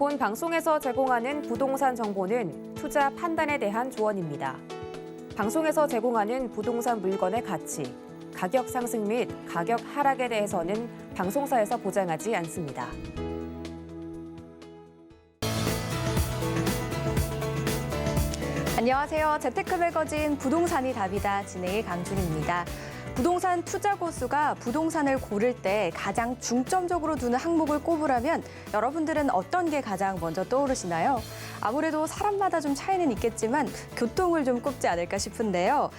본 방송에서 제공하는 부동산 정보는 투자 판단에 대한 조언입니다. 방송에서 제공하는 부동산 물건의 가치, 가격 상승 및 가격 하락에 대해서는 방송사에서 보장하지 않습니다. 안녕하세요. 재테크 매거진 부동산이 답이다 진행의 강준입니다. 부동산 투자 고수가 부동산을 고를 때 가장 중점적으로 두는 항목을 꼽으라면 여러분들은 어떤 게 가장 먼저 떠오르시나요? 아무래도 사람마다 좀 차이는 있겠지만 교통을 좀 꼽지 않을까 싶은데요.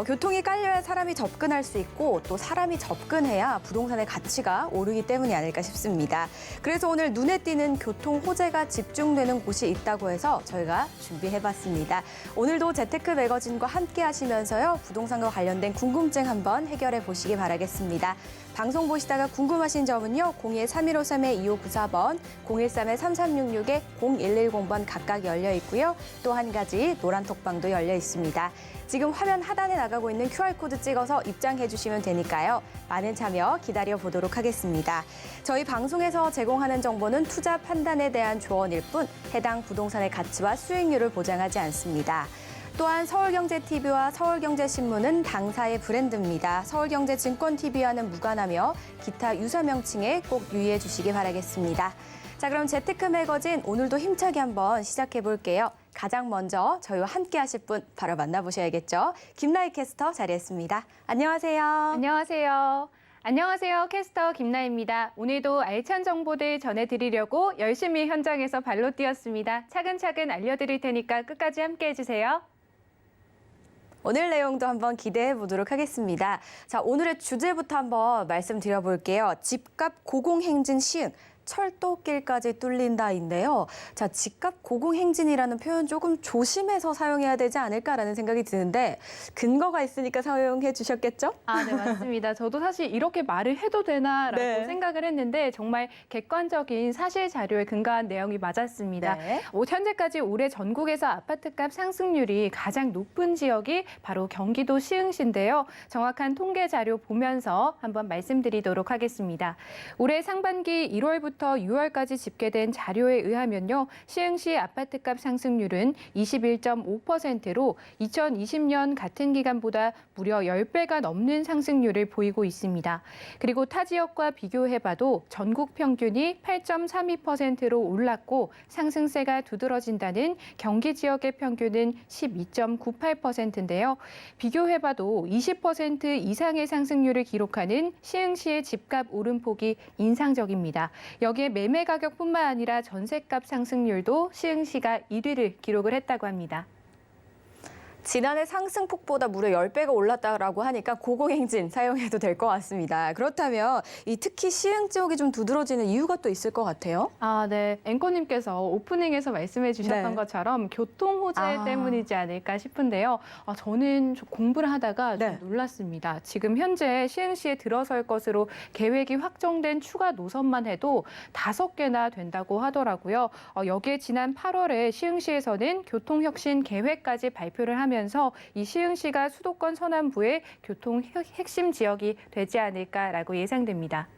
교통이 깔려야 사람이 접근할 수 있고 또 사람이 접근해야 부동산의 가치가 오르기 때문이 아닐까 싶습니다. 그래서 오늘 눈에 띄는 교통 호재가 집중되는 곳이 있다고 해서 저희가 준비해봤습니다. 오늘도 재테크 매거진과 함께 하시면서요. 부동산과 관련된 궁금증 한번 해결해 보시기 바라겠습니다. 방송 보시다가 궁금하신 점은요. 02-3153-2594번, 013-3366-0110번 각각 열려 있고요. 또 한 가지 노란 톡방도 열려 있습니다. 지금 화면 하단에 나가고 있는 QR코드 찍어서 입장해 주시면 되니까요. 많은 참여 기다려 보도록 하겠습니다. 저희 방송에서 제공하는 정보는 투자 판단에 대한 조언일 뿐 해당 부동산의 가치와 수익률을 보장하지 않습니다. 또한 서울경제TV와 서울경제신문은 당사의 브랜드입니다. 서울경제증권TV와는 무관하며 기타 유사 명칭에 꼭 유의해 주시기 바라겠습니다. 자, 그럼 재테크 매거진 오늘도 힘차게 한번 시작해 볼게요. 가장 먼저 저희와 함께 하실 분 바로 만나보셔야겠죠. 김나희 캐스터 자리했습니다. 안녕하세요. 안녕하세요. 안녕하세요. 캐스터 김나희입니다. 오늘도 알찬 정보들 전해드리려고 열심히 현장에서 발로 뛰었습니다. 차근차근 알려드릴 테니까 끝까지 함께 해주세요. 오늘 내용도 한번 기대해 보도록 하겠습니다. 자, 오늘의 주제부터 한번 말씀드려볼게요. 집값 고공행진 시행. 철도길까지 뚫린다인데요. 자, 집값 고공행진이라는 표현 조금 조심해서 사용해야 되지 않을까라는 생각이 드는데 근거가 있으니까 사용해 주셨겠죠? 네, 맞습니다. 저도 사실 이렇게 말을 해도 되나라고 네. 생각을 했는데 정말 객관적인 사실 자료에 근거한 내용이 맞았습니다. 네. 현재까지 올해 전국에서 아파트값 상승률이 가장 높은 지역이 바로 경기도 시흥시인데요. 정확한 통계 자료 보면서 한번 말씀드리도록 하겠습니다. 올해 상반기 1월부터 6월까지 집계된 자료에 의하면요. 시흥시 아파트값 상승률은 21.5%로 2020년 같은 기간보다 무려 10배가 넘는 상승률을 보이고 있습니다. 그리고 타 지역과 비교해봐도 전국 평균이 8.32%로 올랐고 상승세가 두드러진다는 경기 지역의 평균은 12.98%인데요. 비교해봐도 20% 이상의 상승률을 기록하는 시흥시의 집값 오름폭이 인상적입니다. 여기에 매매 가격뿐만 아니라 전셋값 상승률도 시흥시가 1위를 기록을 했다고 합니다. 지난해 상승폭보다 무려 10배가 올랐다고 하니까 고공행진 사용해도 될 것 같습니다. 그렇다면 특히 시흥 지역이 좀 두드러지는 이유가 또 있을 것 같아요. 네. 앵커님께서 오프닝에서 말씀해 주셨던 네. 것처럼 교통 호재 때문이지 않을까 싶은데요. 저는 좀 공부를 하다가 네. 좀 놀랐습니다. 지금 현재 시흥시에 들어설 것으로 계획이 확정된 추가 노선만 해도 5개나 된다고 하더라고요. 여기에 지난 8월에 시흥시에서는 교통혁신 계획까지 발표를 하면서 이 시흥시가 수도권 서남부의 교통 핵심 지역이 되지 않을까라고 예상됩니다.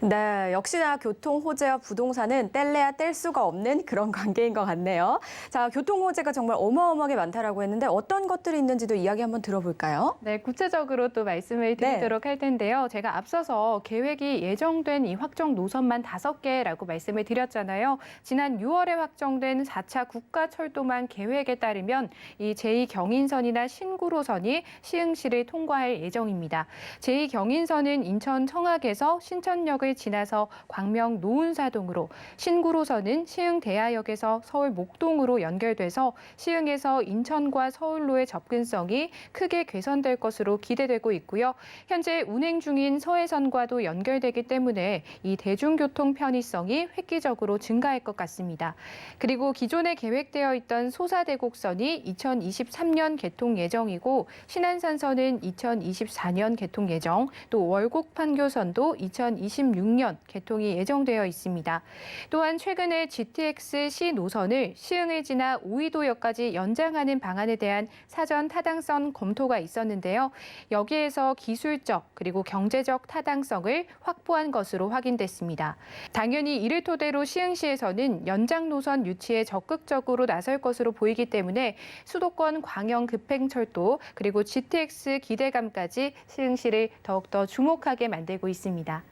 네, 역시나 교통 호재와 부동산은 뗄래야 뗄 수가 없는 그런 관계인 것 같네요. 자, 교통 호재가 정말 어마어마하게 많다라고 했는데 어떤 것들이 있는지도 이야기 한번 들어볼까요? 네, 구체적으로 또 말씀을 드리도록 할 텐데요. 제가 앞서서 계획이 예정된 이 확정 노선만 5개라고 말씀을 드렸잖아요. 지난 6월에 확정된 4차 국가철도망 계획에 따르면 이 제2경인선이나 신구로선이 시흥시를 통과할 예정입니다. 제2경인선은 인천 청학에서 신천역을 지나서 광명 노은사동으로, 신구로선은 시흥대하역에서 서울 목동으로 연결돼서 시흥에서 인천과 서울로의 접근성이 크게 개선될 것으로 기대되고 있고요. 현재 운행 중인 서해선과도 연결되기 때문에 이 대중교통 편의성이 획기적으로 증가할 것 같습니다. 그리고 기존에 계획되어 있던 소사대곡선이 2023년 개통 예정이고 신안산선은 2024년 개통 예정, 또 월곡판교선도 2024년 2026년 개통이 예정되어 있습니다. 또한 최근에 GTX-C 노선을 시흥을 지나 오이도역까지 연장하는 방안에 대한 사전 타당성 검토가 있었는데요. 여기에서 기술적 그리고 경제적 타당성을 확보한 것으로 확인됐습니다. 당연히 이를 토대로 시흥시에서는 연장 노선 유치에 적극적으로 나설 것으로 보이기 때문에 수도권 광영 급행철도 그리고 GTX 기대감까지 시흥시를 더욱더 주목하게 만들고 있습니다.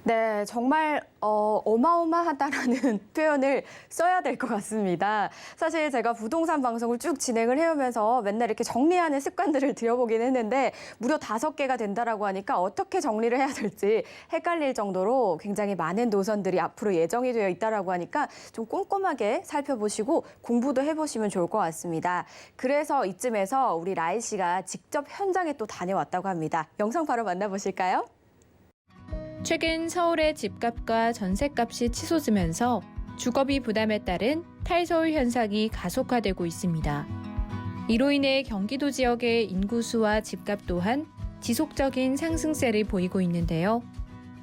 네, 정말 어마어마하다라는 표현을 써야 될 것 같습니다. 사실 제가 부동산 방송을 쭉 진행을 해오면서 맨날 이렇게 정리하는 습관들을 들여보긴 했는데 무려 5개가 된다라고 하니까 어떻게 정리를 해야 될지 헷갈릴 정도로 굉장히 많은 노선들이 앞으로 예정이 되어 있다라고 하니까 좀 꼼꼼하게 살펴보시고 공부도 해보시면 좋을 것 같습니다. 그래서 이쯤에서 우리 라이 씨가 직접 현장에 또 다녀왔다고 합니다. 영상 바로 만나보실까요? 최근 서울의 집값과 전셋값이 치솟으면서 주거비 부담에 따른 탈서울 현상이 가속화되고 있습니다. 이로 인해 경기도 지역의 인구수와 집값 또한 지속적인 상승세를 보이고 있는데요.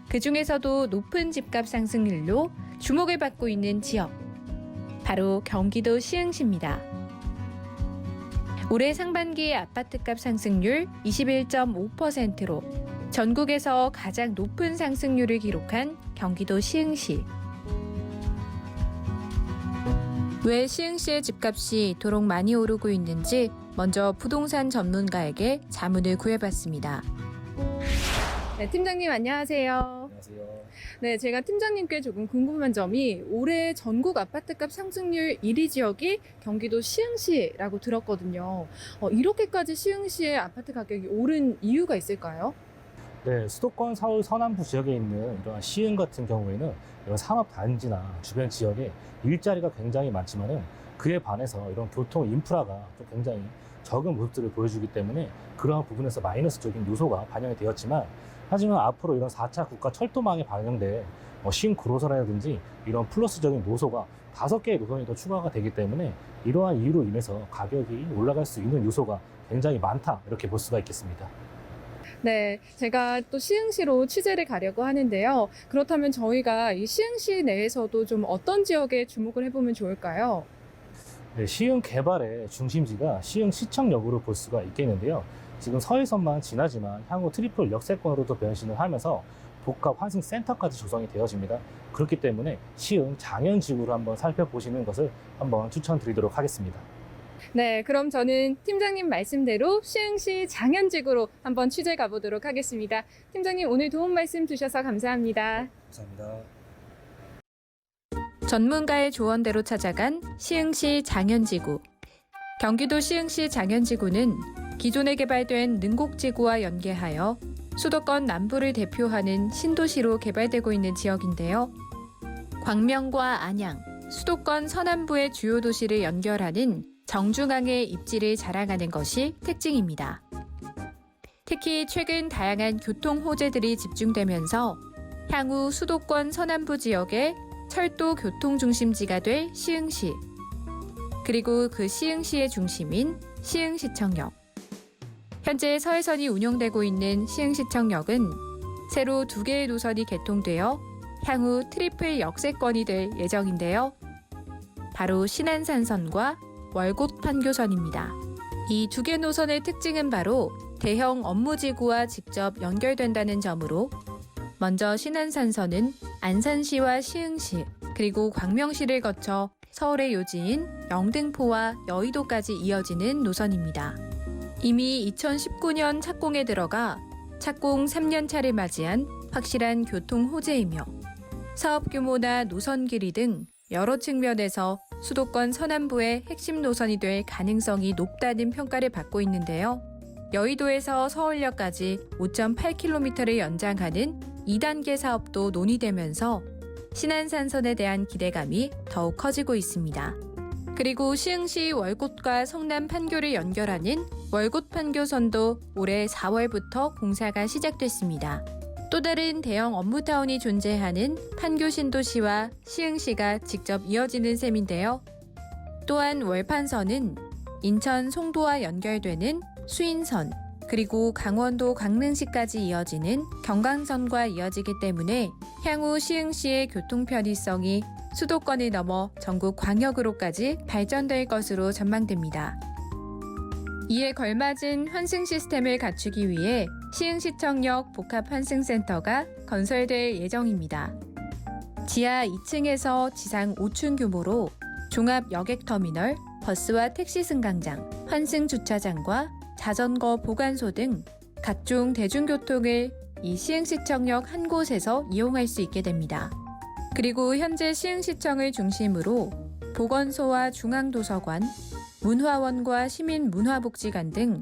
그중에서도 높은 집값 상승률로 주목을 받고 있는 지역, 바로 경기도 시흥시입니다. 올해 상반기 아파트값 상승률 21.5%로 전국에서 가장 높은 상승률을 기록한 경기도 시흥시. 왜 시흥시의 집값이 이토록 많이 오르고 있는지 먼저 부동산 전문가에게 자문을 구해봤습니다. 네, 팀장님 안녕하세요. 안녕하세요. 네, 제가 팀장님께 조금 궁금한 점이 올해 전국 아파트값 상승률 1위 지역이 경기도 시흥시라고 들었거든요. 이렇게까지 시흥시의 아파트 가격이 오른 이유가 있을까요? 네, 수도권 서울 서남부 지역에 있는 이러한 시흥 같은 경우에는 이런 산업 단지나 주변 지역에 일자리가 굉장히 많지만은 그에 반해서 이런 교통 인프라가 좀 굉장히 적은 모습들을 보여주기 때문에 그러한 부분에서 마이너스적인 요소가 반영이 되었지만 하지만 앞으로 이런 4차 국가 철도망에 반영된 시흥 구로선이라든지 이런 플러스적인 노소가 5개의 노선이 더 추가가 되기 때문에 이러한 이유로 인해서 가격이 올라갈 수 있는 요소가 굉장히 많다 이렇게 볼 수가 있겠습니다. 네, 제가 또 시흥시로 취재를 가려고 하는데요. 그렇다면 저희가 이 시흥시 내에서도 좀 어떤 지역에 주목을 해보면 좋을까요? 네, 시흥 개발의 중심지가 시흥 시청역으로 볼 수가 있겠는데요. 지금 서해선만 지나지만 향후 트리플 역세권으로도 변신을 하면서 복합 환승센터까지 조성이 되어집니다. 그렇기 때문에 시흥 장현지구를 한번 살펴보시는 것을 한번 추천드리도록 하겠습니다. 네, 그럼 저는 팀장님 말씀대로 시흥시 장현지구로 한번 취재 가보도록 하겠습니다. 팀장님 오늘 도움 말씀 주셔서 감사합니다. 감사합니다. 전문가의 조언대로 찾아간 시흥시 장현지구. 경기도 시흥시 장현지구는 기존에 개발된 능곡지구와 연계하여 수도권 남부를 대표하는 신도시로 개발되고 있는 지역인데요. 광명과 안양, 수도권 서남부의 주요 도시를 연결하는 정중앙의 입지를 자랑하는 것이 특징입니다. 특히 최근 다양한 교통 호재들이 집중되면서 향후 수도권 서남부 지역의 철도 교통 중심지가 될 시흥시, 그리고 그 시흥시의 중심인 시흥시청역. 현재 서해선이 운영되고 있는 시흥시청역은 새로 2개의 노선이 개통되어 향후 트리플 역세권이 될 예정인데요. 바로 신안산선과 월곶 판교선입니다. 이 2개 노선의 특징은 바로 대형 업무지구와 직접 연결된다는 점으로 먼저 신안산선은 안산시와 시흥시 그리고 광명시를 거쳐 서울의 요지인 영등포와 여의도까지 이어지는 노선입니다. 이미 2019년 착공에 들어가 착공 3년 차를 맞이한 확실한 교통 호재이며 사업 규모나 노선 길이 등 여러 측면에서 수도권 서남부의 핵심 노선이 될 가능성이 높다는 평가를 받고 있는데요. 여의도에서 서울역까지 5.8km를 연장하는 2단계 사업도 논의되면서 신안산선에 대한 기대감이 더욱 커지고 있습니다. 그리고 시흥시 월곶과 성남 판교를 연결하는 월곶 판교선도 올해 4월부터 공사가 시작됐습니다. 또 다른 대형 업무타운이 존재하는 판교 신도시와 시흥시가 직접 이어지는 셈인데요. 또한 월판선은 인천 송도와 연결되는 수인선, 그리고 강원도 강릉시까지 이어지는 경강선과 이어지기 때문에 향후 시흥시의 교통 편의성이 수도권을 넘어 전국 광역으로까지 발전될 것으로 전망됩니다. 이에 걸맞은 환승 시스템을 갖추기 위해 시흥시청역 복합환승센터가 건설될 예정입니다. 지하 2층에서 지상 5층 규모로 종합 여객터미널, 버스와 택시 승강장, 환승 주차장과 자전거 보관소 등 각종 대중교통을 이 시흥시청역 한 곳에서 이용할 수 있게 됩니다. 그리고 현재 시흥시청을 중심으로 보건소와 중앙도서관, 문화원과 시민문화복지관 등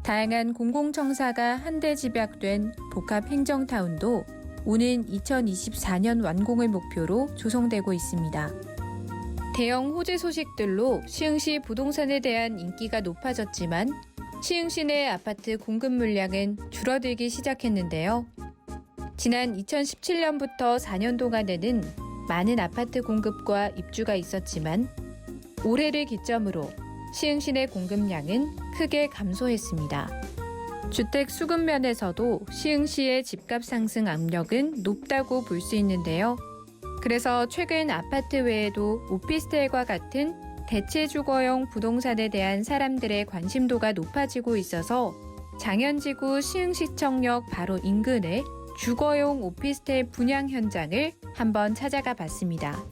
다양한 공공청사가 한데 집약된 복합행정타운도 오는 2024년 완공을 목표로 조성되고 있습니다. 대형 호재 소식들로 시흥시 부동산에 대한 인기가 높아졌지만 시흥시 내 아파트 공급 물량은 줄어들기 시작했는데요. 지난 2017년부터 4년 동안에는 많은 아파트 공급과 입주가 있었지만 올해를 기점으로 시흥시 내 공급량은 크게 감소했습니다. 주택 수급 면에서도 시흥시의 집값 상승 압력은 높다고 볼 수 있는데요. 그래서 최근 아파트 외에도 오피스텔과 같은 대체 주거용 부동산에 대한 사람들의 관심도가 높아지고 있어서 장현지구 시흥시청역 바로 인근의 주거용 오피스텔 분양 현장을 한번 찾아가 봤습니다.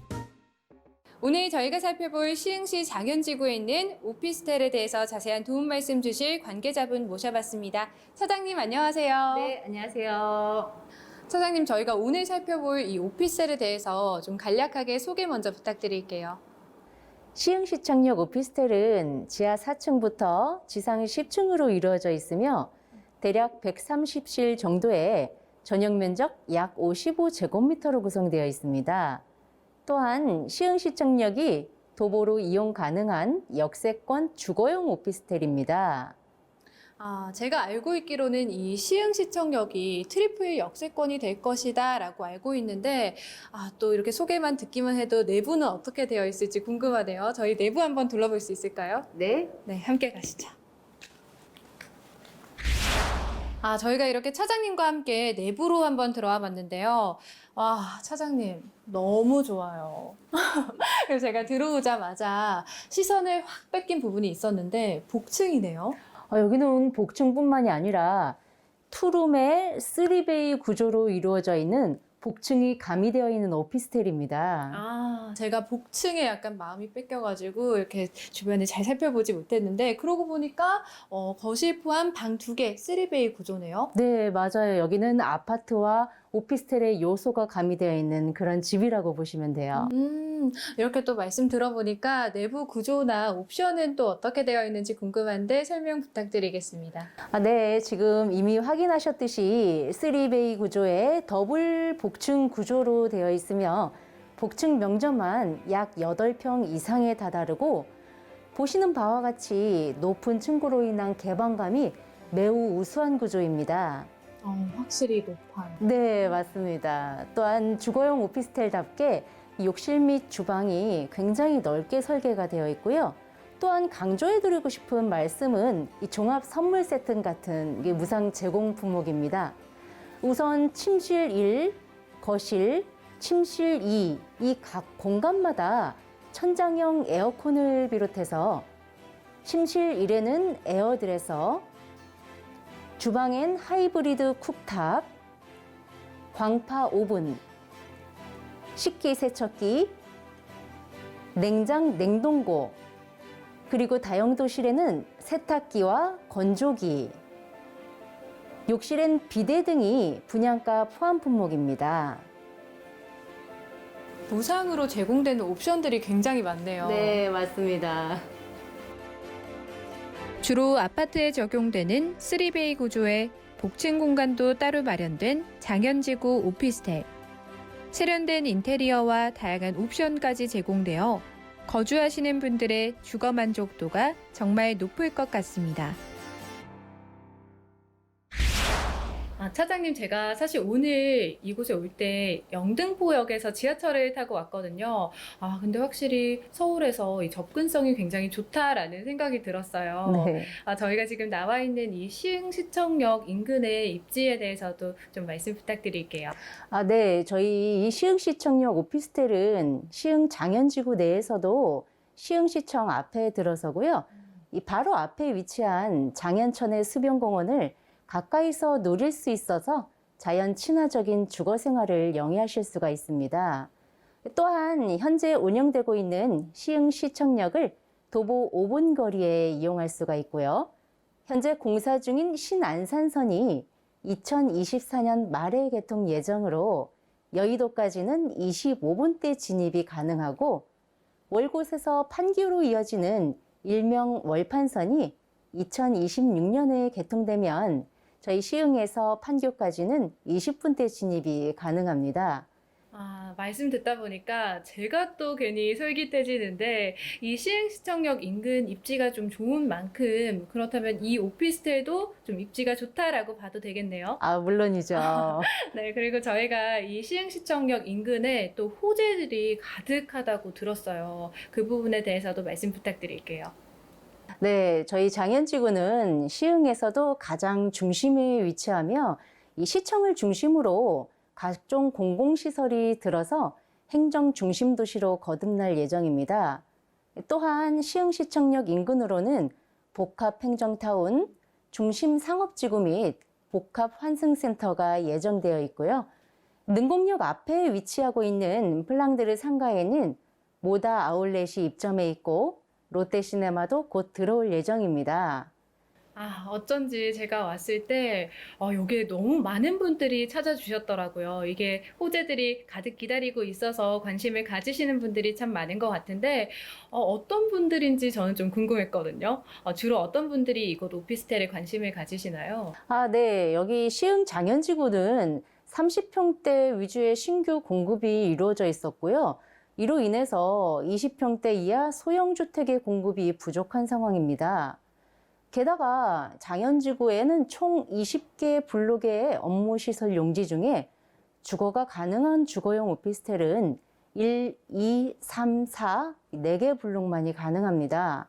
오늘 저희가 살펴볼 시흥시 장현지구에 있는 오피스텔에 대해서 자세한 도움 말씀 주실 관계자분 모셔봤습니다. 차장님 안녕하세요. 네, 안녕하세요. 차장님, 저희가 오늘 살펴볼 이 오피스텔에 대해서 좀 간략하게 소개 먼저 부탁드릴게요. 시흥시청역 오피스텔은 지하 4층부터 지상 10층으로 이루어져 있으며 대략 130실 정도의 전용 면적 약 55제곱미터로 구성되어 있습니다. 또한 시흥시청역이 도보로 이용 가능한 역세권 주거용 오피스텔입니다. 제가 알고 있기로는 이 시흥시청역이 트리플 역세권이 될 것이다 라고 알고 있는데 또 이렇게 소개만 듣기만 해도 내부는 어떻게 되어 있을지 궁금하네요. 저희 내부 한번 둘러볼 수 있을까요? 네. 네, 함께 가시죠. 저희가 이렇게 차장님과 함께 내부로 한번 들어와 봤는데요. 와, 차장님, 너무 좋아요. 그래서 제가 들어오자마자 시선을 확 뺏긴 부분이 있었는데, 복층이네요. 여기는 복층뿐만이 아니라 투룸의 3베이 구조로 이루어져 있는 복층이 가미되어 있는 오피스텔입니다. 제가 복층에 약간 마음이 뺏겨가지고 이렇게 주변을 잘 살펴보지 못했는데 그러고 보니까 거실 포함 방 2개 3베이 구조네요. 네, 맞아요. 여기는 아파트와 오피스텔의 요소가 가미되어 있는 그런 집이라고 보시면 돼요. 이렇게 또 말씀 들어보니까 내부 구조나 옵션은 또 어떻게 되어 있는지 궁금한데 설명 부탁드리겠습니다. 네, 지금 이미 확인하셨듯이 3베이 구조의 더블 복층 구조로 되어 있으며 복층 면적만 약 8평 이상에 다다르고 보시는 바와 같이 높은 층고로 인한 개방감이 매우 우수한 구조입니다. 확실히 높아요. 네, 맞습니다. 또한 주거용 오피스텔답게 욕실 및 주방이 굉장히 넓게 설계가 되어 있고요. 또한 강조해드리고 싶은 말씀은 이 종합 선물 세트 같은 무상 제공 품목입니다. 우선 침실 1, 거실, 침실 2, 이 각 공간마다 천장형 에어컨을 비롯해서 침실 1에는 에어드레서, 주방엔 하이브리드 쿡탑, 광파 오븐, 식기세척기, 냉장 냉동고, 그리고 다용도실에는 세탁기와 건조기, 욕실엔 비데 등이 분양가 포함 품목입니다. 무상으로 제공되는 옵션들이 굉장히 많네요. 네, 맞습니다. 주로 아파트에 적용되는 3베이 구조의 복층 공간도 따로 마련된 장현지구 오피스텔. 세련된 인테리어와 다양한 옵션까지 제공되어 거주하시는 분들의 주거 만족도가 정말 높을 것 같습니다. 차장님, 제가 사실 오늘 이곳에 올 때 영등포역에서 지하철을 타고 왔거든요. 근데 확실히 서울에서 이 접근성이 굉장히 좋다라는 생각이 들었어요. 네. 저희가 지금 나와 있는 이 시흥시청역 인근의 입지에 대해서도 좀 말씀 부탁드릴게요. 네. 저희 이 시흥시청역 오피스텔은 시흥 장현지구 내에서도 시흥시청 앞에 들어서고요. 이 바로 앞에 위치한 장현천의 수변공원을 가까이서 누릴 수 있어서 자연 친화적인 주거 생활을 영위하실 수가 있습니다. 또한 현재 운영되고 있는 시흥시청역을 도보 5분 거리에 이용할 수가 있고요. 현재 공사 중인 신안산선이 2024년 말에 개통 예정으로 여의도까지는 25분대 진입이 가능하고 월곶에서 판교로 이어지는 일명 월판선이 2026년에 개통되면 저희 시흥에서 판교까지는 20분대 진입이 가능합니다. 말씀 듣다 보니까 제가 또 괜히 솔깃해지는데 이 시흥시청역 인근 입지가 좀 좋은 만큼 그렇다면 이 오피스텔도 좀 입지가 좋다라고 봐도 되겠네요. 물론이죠. 네, 그리고 저희가 이 시흥시청역 인근에 또 호재들이 가득하다고 들었어요. 그 부분에 대해서도 말씀 부탁드릴게요. 네, 저희 장현지구는 시흥에서도 가장 중심에 위치하며 이 시청을 중심으로 각종 공공시설이 들어서 행정 중심 도시로 거듭날 예정입니다. 또한 시흥시청역 인근으로는 복합행정타운, 중심상업지구 및 복합환승센터가 예정되어 있고요. 능곡역 앞에 위치하고 있는 플랑드르 상가에는 모다 아울렛이 입점해 있고 롯데시네마도 곧 들어올 예정입니다. 어쩐지 제가 왔을 때 여기에 너무 많은 분들이 찾아주셨더라고요. 이게 호재들이 가득 기다리고 있어서 관심을 가지시는 분들이 참 많은 것 같은데 어떤 분들인지 저는 좀 궁금했거든요. 주로 어떤 분들이 이곳 오피스텔에 관심을 가지시나요? 네. 여기 시흥 장현지구는 30평대 위주의 신규 공급이 이루어져 있었고요. 이로 인해서 20평대 이하 소형주택의 공급이 부족한 상황입니다. 게다가 장현지구에는 총 20개 블록의 업무시설 용지 중에 주거가 가능한 주거용 오피스텔은 1, 2, 3, 4, 4개 블록만이 가능합니다.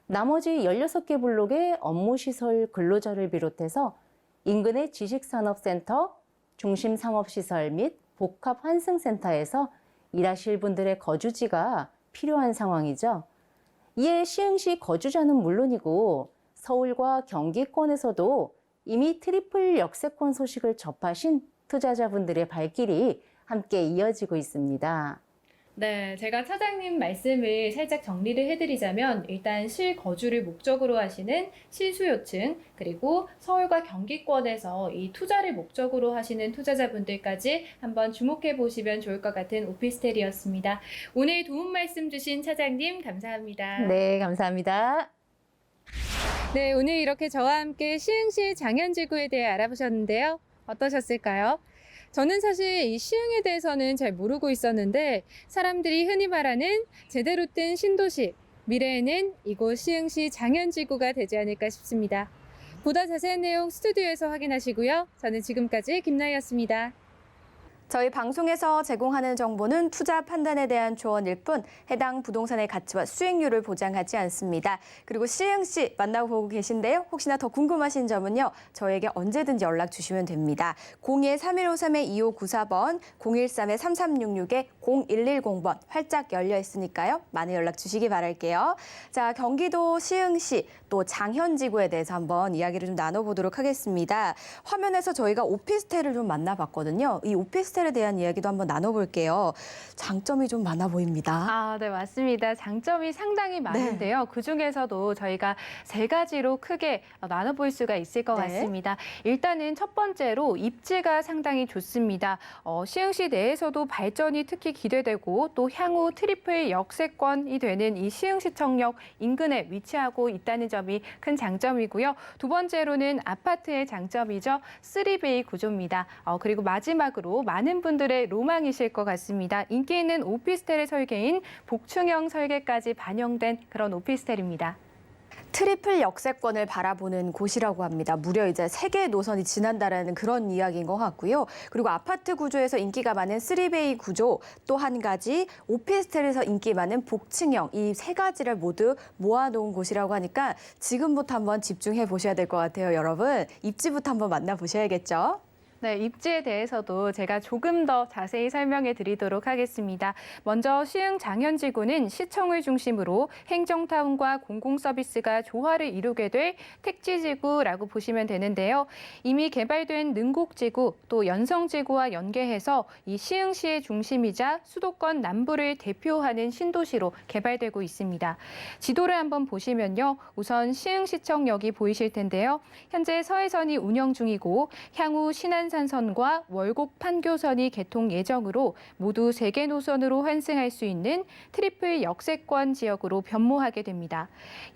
나머지 16개 블록의 업무시설 근로자를 비롯해서 인근의 지식산업센터, 중심상업시설 및 복합환승센터에서 일하실 분들의 거주지가 필요한 상황이죠. 이에 시흥시 거주자는 물론이고 서울과 경기권에서도 이미 트리플 역세권 소식을 접하신 투자자분들의 발길이 함께 이어지고 있습니다. 네, 제가 차장님 말씀을 살짝 정리를 해드리자면 일단 실거주를 목적으로 하시는 실수요층 그리고 서울과 경기권에서 이 투자를 목적으로 하시는 투자자분들까지 한번 주목해 보시면 좋을 것 같은 오피스텔이었습니다. 오늘 도움 말씀 주신 차장님 감사합니다. 네, 감사합니다. 네, 오늘 이렇게 저와 함께 시흥시 장현지구에 대해 알아보셨는데요. 어떠셨을까요? 저는 사실 이 시흥에 대해서는 잘 모르고 있었는데 사람들이 흔히 말하는 제대로 뜬 신도시, 미래에는 이곳 시흥시 장현지구가 되지 않을까 싶습니다. 보다 자세한 내용 스튜디오에서 확인하시고요. 저는 지금까지 김나희였습니다. 저희 방송에서 제공하는 정보는 투자 판단에 대한 조언일 뿐 해당 부동산의 가치와 수익률을 보장하지 않습니다. 그리고 시흥시 만나보고 계신데요. 혹시나 더 궁금하신 점은요. 저에게 언제든지 연락 주시면 됩니다. 02-3153-2594번, 013-3366-0110번 활짝 열려 있으니까요. 많은 연락 주시기 바랄게요. 자, 경기도 시흥시 또 장현지구에 대해서 한번 이야기를 좀 나눠보도록 하겠습니다. 화면에서 저희가 오피스텔을 좀 만나봤거든요. 이 오피스텔에 대한 이야기도 한번 나눠볼게요. 장점이 좀 많아 보입니다. 네, 맞습니다. 장점이 상당히 많은데요. 그중에서도 저희가 세 가지로 크게 나눠볼 수가 있을 것 같습니다. 일단은 첫 번째로 입지가 상당히 좋습니다. 시흥시 내에서도 발전이 특히 기대되고 또 향후 트리플 역세권이 되는 이 시흥시청역 인근에 위치하고 있다는 점이 큰 장점이고요. 두 번째로는 아파트의 장점이죠. 3베이 구조입니다. 그리고 마지막으로 많은 분들의 로망이실 것 같습니다. 인기 있는 오피스텔의 설계인 복층형 설계까지 반영된 그런 오피스텔입니다. 트리플 역세권을 바라보는 곳이라고 합니다. 무려 이제 3개의 노선이 지난다라는 그런 이야기인 것 같고요. 그리고 아파트 구조에서 인기가 많은 3베이 구조, 또 한 가지 오피스텔에서 인기 많은 복층형, 이 3가지를 모두 모아놓은 곳이라고 하니까 지금부터 한번 집중해 보셔야 될 것 같아요, 여러분. 입지부터 한번 만나보셔야겠죠. 네, 입지에 대해서도 제가 조금 더 자세히 설명해 드리도록 하겠습니다. 먼저 시흥 장현지구는 시청을 중심으로 행정타운과 공공서비스가 조화를 이루게 될 택지지구라고 보시면 되는데요. 이미 개발된 능곡지구 또 연성지구와 연계해서 이 시흥시의 중심이자 수도권 남부를 대표하는 신도시로 개발되고 있습니다. 지도를 한번 보시면요. 우선 시흥시청역이 보이실 텐데요. 현재 서해선이 운영 중이고 향후 신안산선과 월곡 판교선이 개통 예정으로 모두 3개 노선으로 환승할 수 있는 트리플 역세권 지역으로 변모하게 됩니다.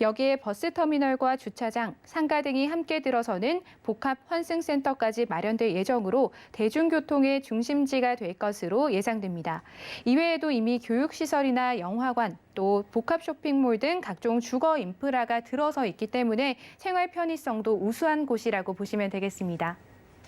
여기에 버스터미널과 주차장, 상가 등이 함께 들어서는 복합 환승센터까지 마련될 예정으로 대중교통의 중심지가 될 것으로 예상됩니다. 이외에도 이미 교육시설이나 영화관, 또 복합 쇼핑몰 등 각종 주거 인프라가 들어서 있기 때문에 생활 편의성도 우수한 곳이라고 보시면 되겠습니다.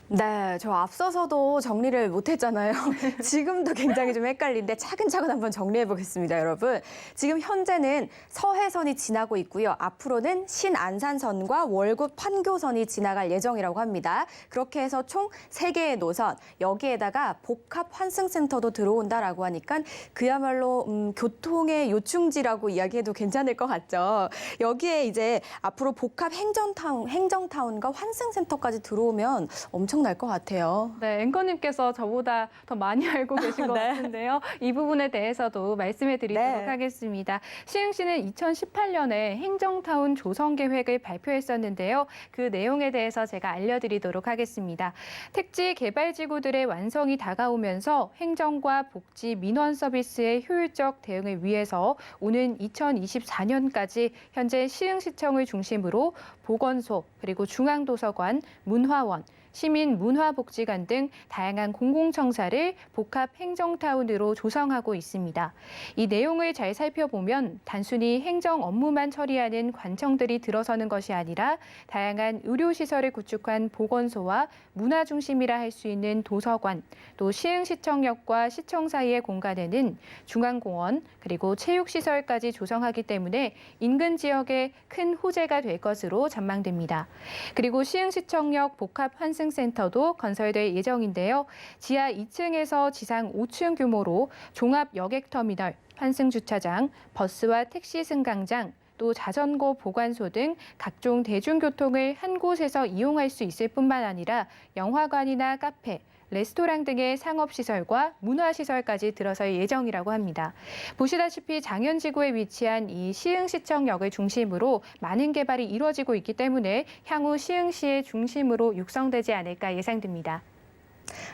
네, 저 앞서서도 정리를 못했잖아요. 지금도 굉장히 좀 헷갈린데 차근차근 한번 정리해 보겠습니다, 여러분. 지금 현재는 서해선이 지나고 있고요. 앞으로는 신안산선과 월곡 판교선이 지나갈 예정이라고 합니다. 그렇게 해서 총 3개의 노선, 여기에다가 복합 환승센터도 들어온다라고 하니까 그야말로 교통의 요충지라고 이야기해도 괜찮을 것 같죠. 여기에 이제 앞으로 복합 행정타운과 환승센터까지 들어오면 엄청날 것 같아요. 네, 앵커님께서 저보다 더 많이 알고 계신 것 네. 같은데요. 이 부분에 대해서도 말씀해 드리도록 네. 하겠습니다. 시흥시는 2018년에 행정타운 조성 계획을 발표했었는데요. 그 내용에 대해서 제가 알려드리도록 하겠습니다. 택지 개발지구들의 완성이 다가오면서 행정과 복지, 민원 서비스의 효율적 대응을 위해서 오는 2024년까지 현재 시흥시청을 중심으로 보건소, 그리고 중앙도서관, 문화원, 시민문화복지관 등 다양한 공공청사를 복합 행정타운으로 조성하고 있습니다. 이 내용을 잘 살펴보면 단순히 행정 업무만 처리하는 관청들이 들어서는 것이 아니라 다양한 의료시설을 구축한 보건소와 문화중심이라 할 수 있는 도서관, 또 시흥시청역과 시청 사이의 공간에는 중앙공원, 그리고 체육시설까지 조성하기 때문에 인근 지역에 큰 호재가 될 것으로 전망됩니다. 그리고 시흥시청역 복합 환승센터도 건설될 예정인데요. 지하 2층에서 지상 5층 규모로 종합 여객터미널, 환승주차장, 버스와 택시 승강장, 또 자전거 보관소 등 각종 대중교통을 한 곳에서 이용할 수 있을 뿐만 아니라 영화관이나 카페, 레스토랑 등의 상업시설과 문화시설까지 들어설 예정이라고 합니다. 보시다시피 장현지구에 위치한 이 시흥시청역을 중심으로 많은 개발이 이루어지고 있기 때문에 향후 시흥시의 중심으로 육성되지 않을까 예상됩니다.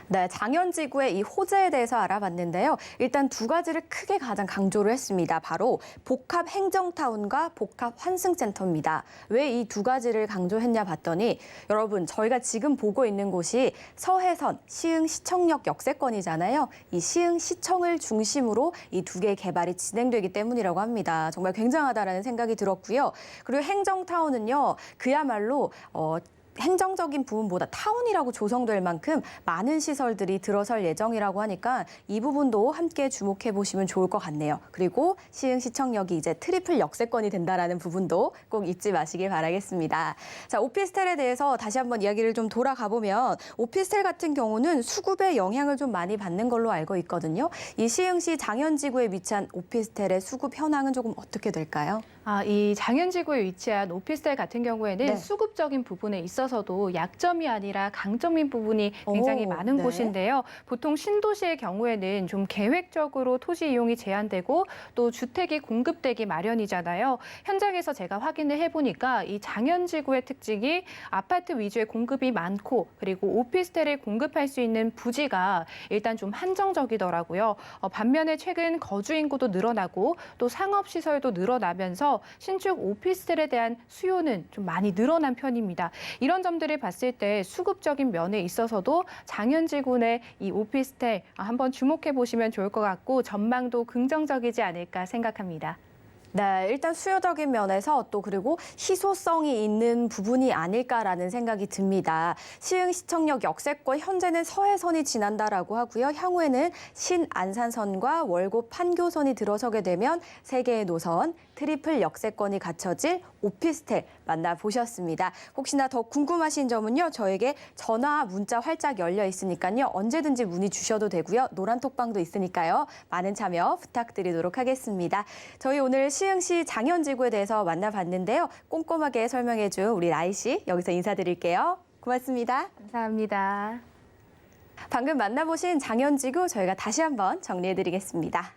네, 장현지구의 이 호재에 대해서 알아봤는데요. 일단 2가지를 크게 가장 강조를 했습니다. 바로 복합 행정타운과 복합 환승센터입니다. 왜 이 2가지를 강조했냐 봤더니 여러분 저희가 지금 보고 있는 곳이 서해선 시흥시청역 역세권이잖아요. 이 시흥시청을 중심으로 이 2개의 개발이 진행되기 때문이라고 합니다. 정말 굉장하다라는 생각이 들었고요. 그리고 행정타운은요, 그야말로 행정적인 부분보다 타운이라고 조성될 만큼 많은 시설들이 들어설 예정이라고 하니까 이 부분도 함께 주목해 보시면 좋을 것 같네요. 그리고 시흥시청역이 이제 트리플 역세권이 된다라는 부분도 꼭 잊지 마시길 바라겠습니다. 자, 오피스텔에 대해서 다시 한번 이야기를 좀 돌아가 보면 오피스텔 같은 경우는 수급의 영향을 좀 많이 받는 걸로 알고 있거든요. 이 시흥시 장현지구에 위치한 오피스텔의 수급 현황은 조금 어떻게 될까요? 이 장현지구에 위치한 오피스텔 같은 경우에는 네. 수급적인 부분에 있어서도 약점이 아니라 강점인 부분이 굉장히 많은 네. 곳인데요. 보통 신도시의 경우에는 좀 계획적으로 토지 이용이 제한되고 또 주택이 공급되기 마련이잖아요. 현장에서 제가 확인을 해보니까 이 장현지구의 특징이 아파트 위주의 공급이 많고 그리고 오피스텔을 공급할 수 있는 부지가 일단 좀 한정적이더라고요. 반면에 최근 거주 인구도 늘어나고 또 상업시설도 늘어나면서 신축 오피스텔에 대한 수요는 좀 많이 늘어난 편입니다. 이런 점들을 봤을 때 수급적인 면에 있어서도 장현지구의 이 오피스텔 한번 주목해 보시면 좋을 것 같고 전망도 긍정적이지 않을까 생각합니다. 네, 일단 수요적인 면에서 또 그리고 희소성이 있는 부분이 아닐까라는 생각이 듭니다. 시흥시청역 역세권 현재는 서해선이 지난다라고 하고요. 향후에는 신안산선과 월곡 판교선이 들어서게 되면 세 개의 노선, 트리플 역세권이 갖춰질 오피스텔 만나보셨습니다. 혹시나 더 궁금하신 점은요. 저에게 전화, 문자 활짝 열려 있으니까요. 언제든지 문의 주셔도 되고요. 노란톡방도 있으니까요. 많은 참여 부탁드리도록 하겠습니다. 저희 오늘 시흥시 장현지구에 대해서 만나봤는데요. 꼼꼼하게 설명해준 우리 라이 씨 여기서 인사드릴게요. 고맙습니다. 감사합니다. 방금 만나보신 장현지구 저희가 다시 한번 정리해드리겠습니다.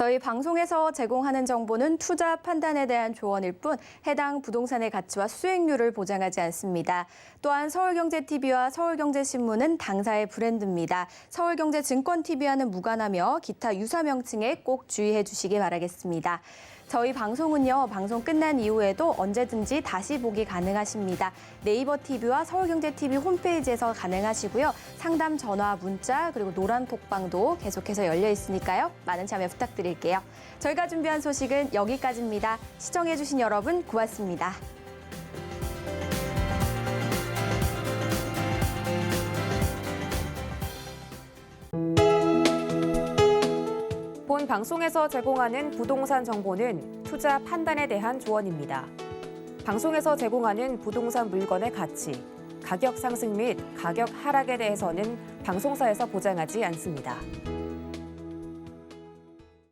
저희 방송에서 제공하는 정보는 투자 판단에 대한 조언일 뿐 해당 부동산의 가치와 수익률을 보장하지 않습니다. 또한 서울경제TV와 서울경제신문은 당사의 브랜드입니다. 서울경제증권TV와는 무관하며 기타 유사 명칭에 꼭 주의해 주시기 바라겠습니다. 저희 방송은요, 방송 끝난 이후에도 언제든지 다시 보기 가능하십니다. 네이버 TV와 서울경제TV 홈페이지에서 가능하시고요. 상담 전화, 문자, 그리고 노란톡방도 계속해서 열려 있으니까요. 많은 참여 부탁드릴게요. 저희가 준비한 소식은 여기까지입니다. 시청해주신 여러분 고맙습니다. 본 방송에서 제공하는 부동산 정보는 투자 판단에 대한 조언입니다. 방송에서 제공하는 부동산 물건의 가치, 가격 상승 및 가격 하락에 대해서는 방송사에서 보장하지 않습니다.